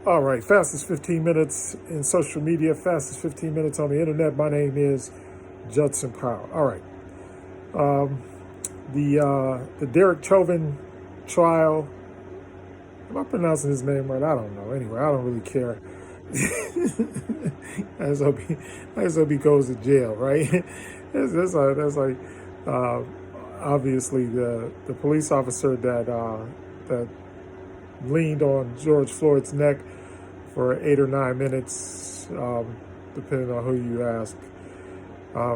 All right, fastest 15 minutes in social media, fastest 15 minutes on the internet. My name is Judson Powell. All right, the Derek Chauvin trial. Am I pronouncing his name right? I don't know. Anyway, I don't really care. As hope he goes to jail, right? That's like uh, obviously the police officer that leaned on George Floyd's neck for 8 or 9 minutes, depending on who you ask.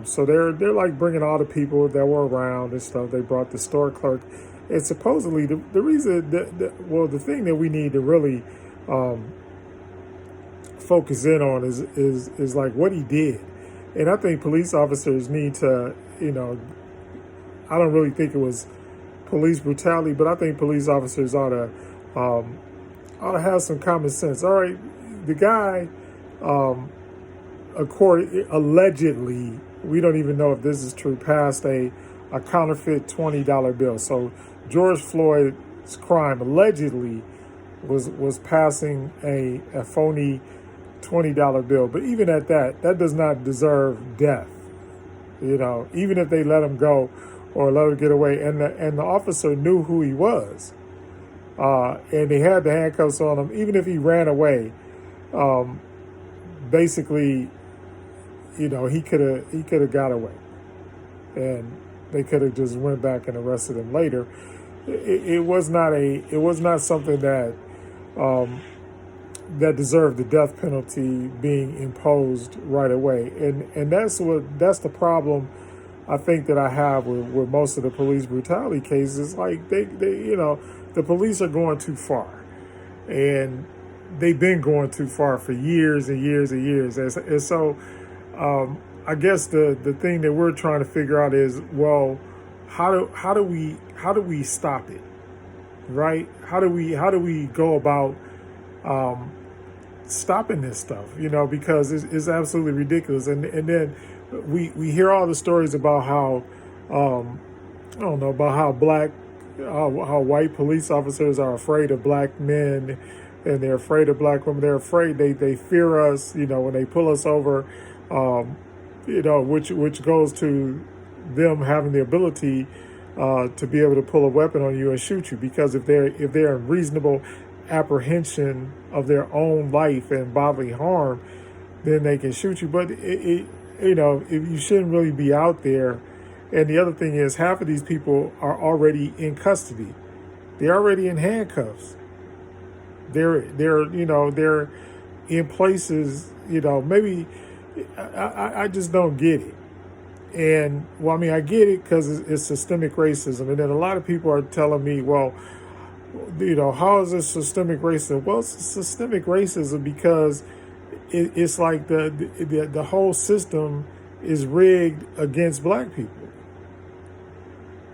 So they're like bringing all the people that were around and stuff. They brought the store clerk, and supposedly the reason the thing that we need to really um, focus in on is like what he did, and I think police officers need to, I don't really think it was police brutality, but I think police officers um, ought to have some common sense. All right, the guy, um, allegedly, we don't even know if this is true, passed a counterfeit $20 bill. So George Floyd's crime allegedly was passing a phony $20 bill. But even at that does not deserve death. Even if they let him go or let him get away, and the officer knew who he was, and they had the handcuffs on him. Even if he ran away, um, basically, he could have got away, and they could have just went back and arrested him later. It was not something that deserved the death penalty being imposed right away, and that's the problem I think that I have with most of the police brutality cases. Like they the police are going too far, and they've been going too far for years and years and years, and so I guess the thing that we're trying to figure out is, well, how do we stop it, right? How do we go about stopping this stuff? Because it's absolutely ridiculous, and then we hear all the stories about how I don't know, about how how white police officers are afraid of black men, and they're afraid of black women. They're afraid, they fear us, when they pull us over, which goes to them having the ability to be able to pull a weapon on you and shoot you, because if they're in reasonable apprehension of their own life and bodily harm, then they can shoot you. But if you shouldn't really be out there. And the other thing is, half of these people are already in custody. They're already in handcuffs. They're in places. Maybe I just don't get it. And well, I mean, I get it because it's systemic racism. And then a lot of people are telling me, well, how is this systemic racism? Well, it's systemic racism because it's like the whole system is rigged against black people.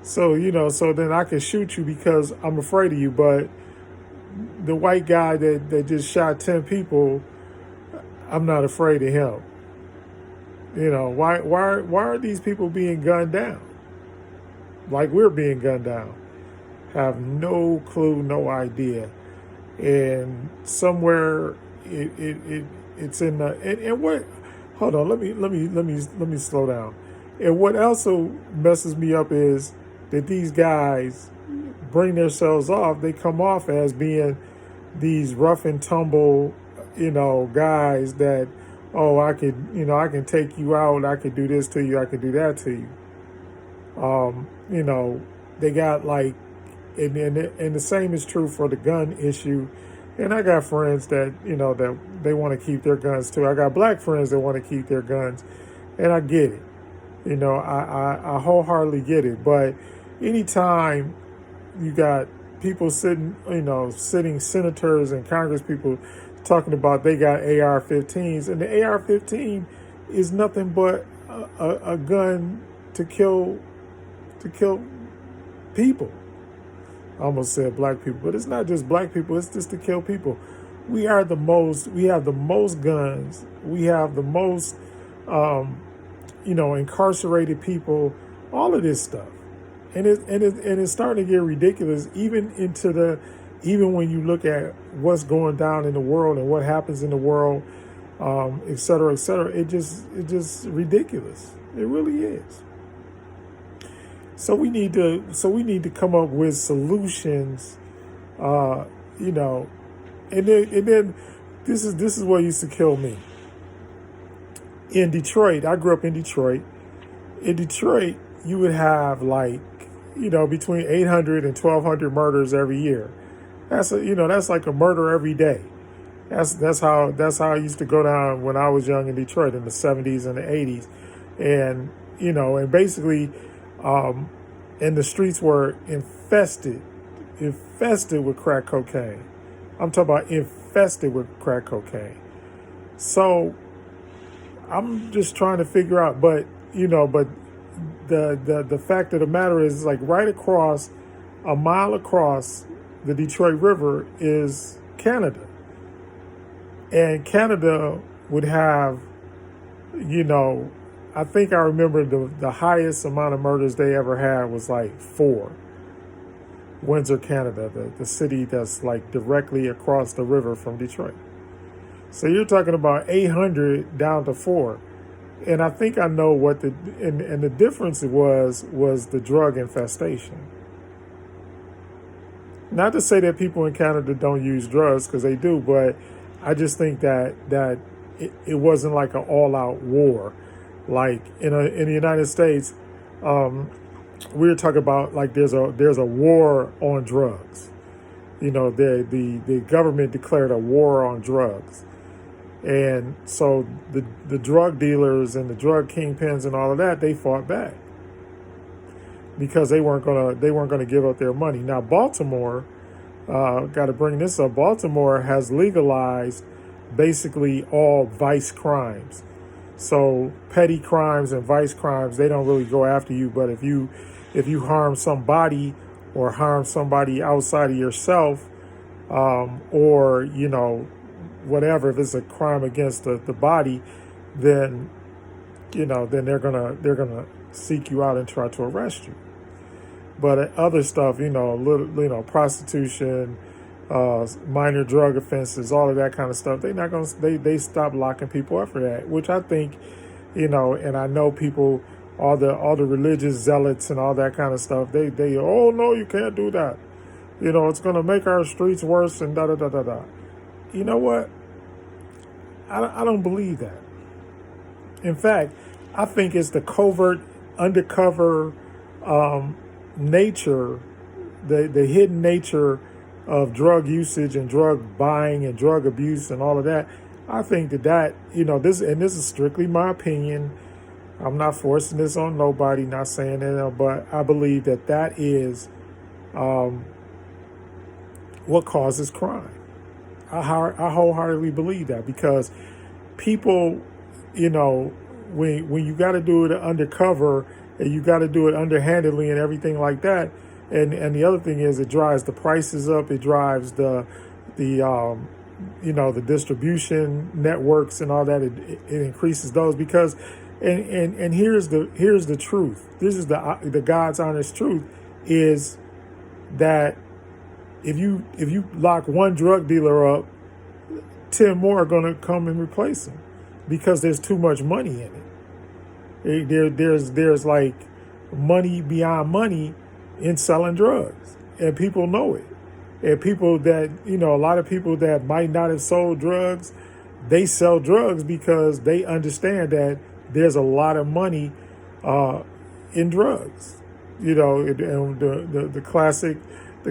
So, so then I can shoot you because I'm afraid of you. But the white guy that just shot 10 people, I'm not afraid of him. Why are these people being gunned down? Like we're being gunned down. Have no clue, no idea. And somewhere it's in the, and what, hold on, let me slow down. And what also messes me up is that these guys bring themselves off. They come off as being these rough and tumble, guys that, oh, I can take you out. I could do this to you. I could do that to you. They got like, and the same is true for the gun issue. And I got friends that, that they want to keep their guns too. I got black friends that want to keep their guns, and I get it. I wholeheartedly get it. But anytime you got people sitting senators and Congress people talking about they got AR-15s, and the AR-15 is nothing but a gun to kill people. I almost said black people, but it's not just black people. It's just to kill people. We have the most guns. We have the most, incarcerated people. All of this stuff, and it's starting to get ridiculous, even into even when you look at what's going down in the world and what happens in the world, et cetera, it just ridiculous. It really is. So we need to come up with solutions, you know, and then this is what used to kill me. In Detroit, I grew up in Detroit. In Detroit, you would have like, between 800 and 1,200 murders every year. That's like a murder every day. That's how it used to go down when I was young in Detroit in the 70s and the 80s, and basically, and the streets were infested with crack cocaine. I'm talking about infested with crack cocaine. So I'm just trying to figure out, but the fact of the matter is, like, right across, a mile across the Detroit River is Canada. And Canada would have, I think I remember the highest amount of murders they ever had was like 4. Windsor, Canada, the city that's like directly across the river from Detroit. So you're talking about 800 down to 4. And I think I know what the difference was the drug infestation. Not to say that people in Canada don't use drugs, because they do, but I just think that it wasn't like an all-out war. Like in the United States, we were talking about like there's a war on drugs. The government declared a war on drugs. And so the drug dealers and the drug kingpins and all of that, they fought back because they weren't gonna give up their money. Now Baltimore, got to bring this up. Baltimore has legalized basically all vice crimes. So petty crimes and vice crimes, they don't really go after you. But if you harm somebody or harm somebody outside of yourself, or whatever, if it's a crime against the body, then they're gonna seek you out and try to arrest you. But other stuff, prostitution, minor drug offenses, all of that kind of stuff, they stop locking people up for that, which I think, and I know people, all the religious zealots and all that kind of stuff, they oh no, you can't do that. It's gonna make our streets worse and da da da da da. You know what? I don't believe that. In fact, I think it's the covert, undercover nature, the hidden nature of drug usage and drug buying and drug abuse and all of that. I think that this is strictly my opinion. I'm not forcing this on nobody, not saying that, but I believe that is what causes crime. I wholeheartedly believe that, because people, when you got to do it undercover and you got to do it underhandedly and everything like that, and the other thing is it drives the prices up, it drives the distribution networks and all that, it increases those, because and here's the truth. This is the God's honest truth, is that if you lock one drug dealer up, 10 more are going to come and replace him, because there's too much money in it. There's like money beyond money in selling drugs, and people know it. And people that, a lot of people that might not have sold drugs, they sell drugs because they understand that there's a lot of money in drugs. And the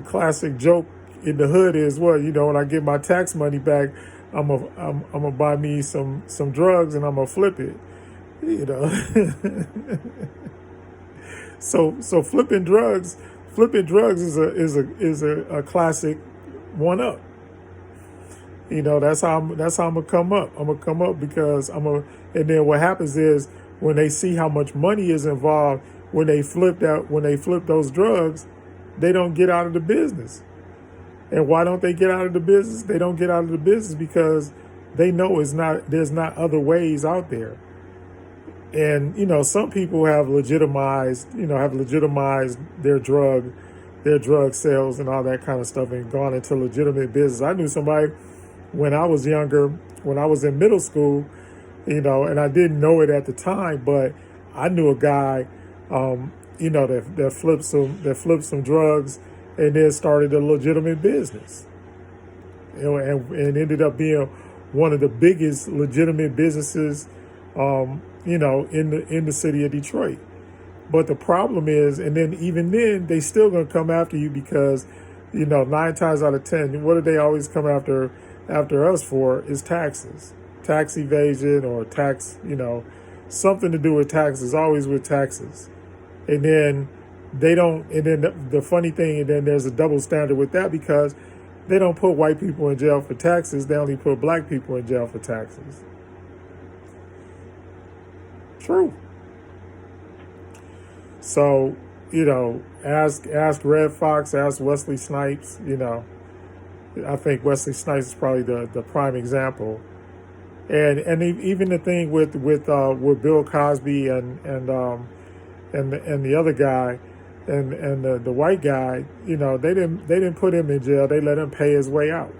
classic joke in the hood is, well, when I get my tax money back, I'm gonna buy me some drugs and I'm gonna flip it. So flipping drugs is a classic one up. That's how I'm gonna come up. I'm gonna come up because and then what happens is, when they see how much money is involved, when they flip those drugs, they don't get out of the business. And why don't they get out of the business? They don't get out of the business because they know there's not other ways out there. And some people have legitimized their drug their drug sales and all that kind of stuff and gone into legitimate business. I knew somebody when I was younger, when I was in middle school, and I didn't know it at the time, but I knew a guy, that flipped some drugs and then started a legitimate business, and ended up being one of the biggest legitimate businesses, in the city of Detroit. But the problem is, and then even then, they still gonna come after you because, 9 times out of 10, what do they always come after us for? Is taxes, tax evasion, or tax, something to do with taxes, always with taxes. And then they don't, and then the funny thing, and then there's a double standard with that because they don't put white people in jail for taxes, they only put black people in jail for taxes. True. So, ask Red Fox, ask Wesley Snipes. I think Wesley Snipes is probably the prime example. And even the thing with Bill Cosby and the other guy and the white guy, they didn't put him in jail. They let him pay his way out.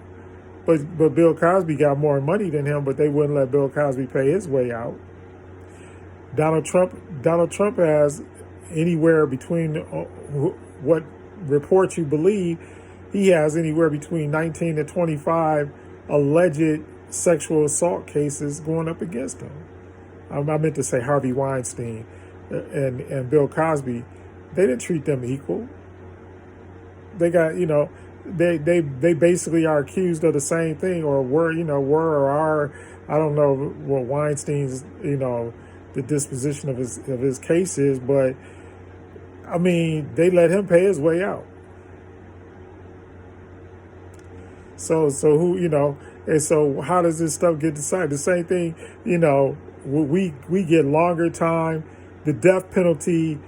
But Bill Cosby got more money than him, but they wouldn't let Bill Cosby pay his way out. Donald Trump has anywhere between what reports you believe, he has anywhere between 19 to 25 alleged sexual assault cases going up against him. I meant to say Harvey Weinstein and Bill Cosby. They didn't treat them equal. They got, they basically are accused of the same thing, or were or are. I don't know what Weinstein's, the disposition of his case is, but I mean, they let him pay his way out. So who, and so how does this stuff get decided? The same thing, we get longer time. The death penalty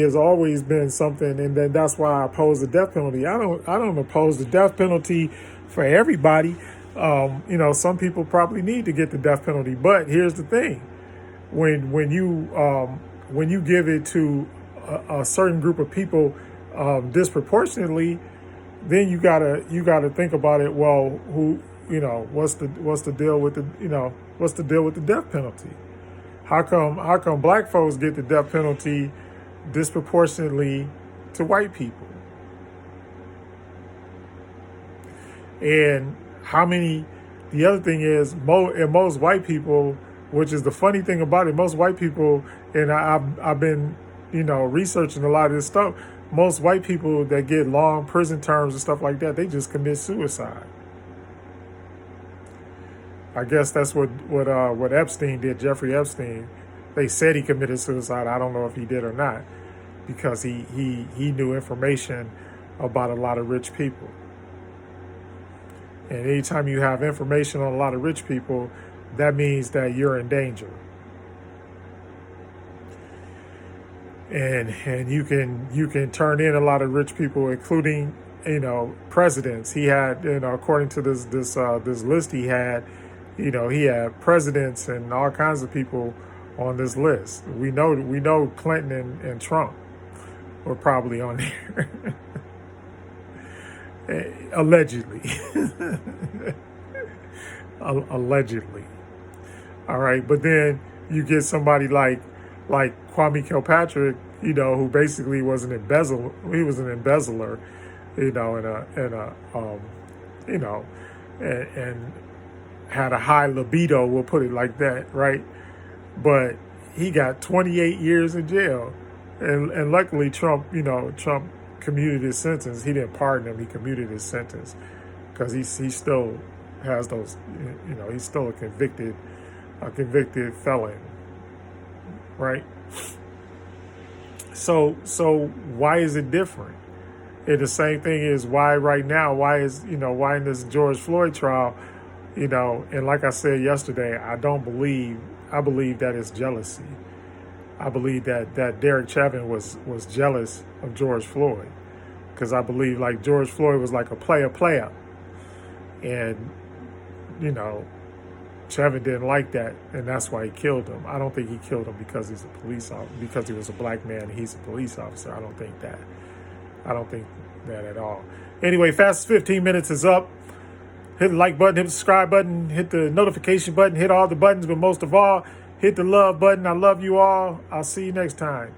has always been something, and then that's why I oppose the death penalty. I don't oppose the death penalty for everybody. Some people probably need to get the death penalty, but here's the thing: when you give it to a certain group of people disproportionately, then you gotta think about it. Well, what's the deal with the death penalty? How come black folks get the death penalty disproportionately to white people? And the other thing is, most white people, which is the funny thing about it, most white people, and I've been, researching a lot of this stuff, most white people that get long prison terms and stuff like that, they just commit suicide. I guess that's what Epstein did, Jeffrey Epstein. They said he committed suicide. I don't know if he did or not, because he knew information about a lot of rich people. And anytime you have information on a lot of rich people, that means that you're in danger. And you can turn in a lot of rich people, including presidents. He had, according to this list he had, he had presidents and all kinds of people on this list. We know Clinton and Trump were probably on there. Allegedly. Allegedly. All right, but then you get somebody like Kwame Kilpatrick, who basically was an embezzler. He was an embezzler, and had a high libido. We'll put it like that, right? But he got 28 years in jail, and luckily Trump commuted his sentence. He didn't pardon him. He commuted his sentence because he still has those. He's still a convicted felon, right? So why is it different? And the same thing is why right now, why in this George Floyd trial, and like I said yesterday, I believe that it's jealousy. I believe that Derek Chauvin was jealous of George Floyd, because I believe like George Floyd was like a player, and Chauvin didn't like that, and that's why he killed him. I don't think he killed him because he's a police officer, because he was a black man and he's a police officer. I don't think that. I don't think that at all. Anyway, fastest 15 minutes is up. Hit the like button, hit the subscribe button, hit the notification button, hit all the buttons, but most of all, hit the love button. I love you all. I'll see you next time.